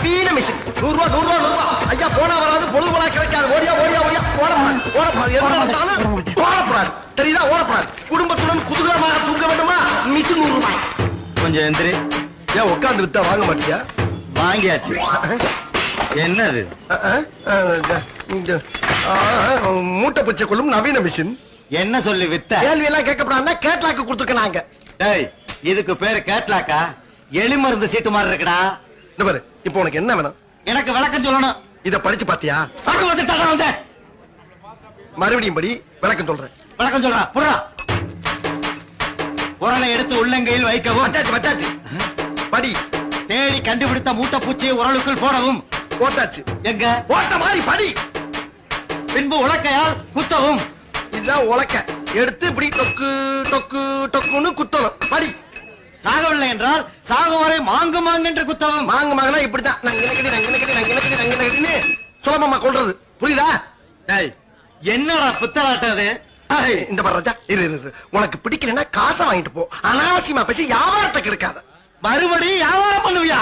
நவீன மிஷின். 100 ரூபா 100 ரூபா 100 ரூபா. ஐயா போனா வராது, பொழுது போனா கிடைக்காது. ஓடியா ஓடியா ஓடியா. ஓடப்படாது என்ன நடந்தாலும் ஓடப்படாது. தெரியுதா? ஓடப்படாது. குடும்பத்துடன் குதூகலமாக தூங்க வேண்டுமா? மிஷின் 100 ரூபாய். கொஞ்சம் எந்திரி. ஏன் உட்கார்ந்து வித்தா வாங்க மாட்டியா? வாங்கியாச்சு. என்னது? மூட்டை பச்சை கொள்ளும் நவீன மிஷின். என்ன சொல்லி வித்த? கேள்வி எல்லாம் கேட்கப்படாது. கேட்லாக்கு கொடுத்துருக்க நாங்க. டேய், இதுக்கு பேரு கேட்லாக்கா? எலி மருந்து சீட்டு மாதிரி இருக்குடா. இந்த பாரு, இப்போ உனக்கு என்ன வேணும்? எனக்கு விளக்கம் சொல்லணும். இத படிச்சு பாத்தியா? மறுபடியும் படி, விளக்கம் சொல்றேன். விளக்கம் சொல்றா. புறா உரலை எடுத்து உள்ளங்கையில் வைக்கவும். வச்சாச்சு வச்சாச்சு. படி. தேடி கண்டுபிடித்த மூட்டைப்பூச்சியை உரலுக்குள் போடவும். போட்டாச்சு. எங்க? ஓட்ட மாதிரி படி. பின்பு உலக்கையால் குத்தவும். இதுதான் உலக்க. எடுத்து இப்படி டொக்கு டொக்கு டொக்குன்னு குத்தணும். படி. சாகவில்லை என்றால் சாகும் வரை மாங்கு மாங்கென்று குத்தவும். மாங்கு மாங்கனா இப்படிதான். சுலபமா கொள்றது. புரியுதா? டேய், என்னடா புத்தலாட்டது? இந்த பர்றா இரு. உனக்கு பிடிக்கலன்னா காசை வாங்கிட்டு போ. அனாவசியமா பேசி வியாபாரத்தை கெடுக்காத. மறுபடியும் வியாபாரம் பண்ணுவியா?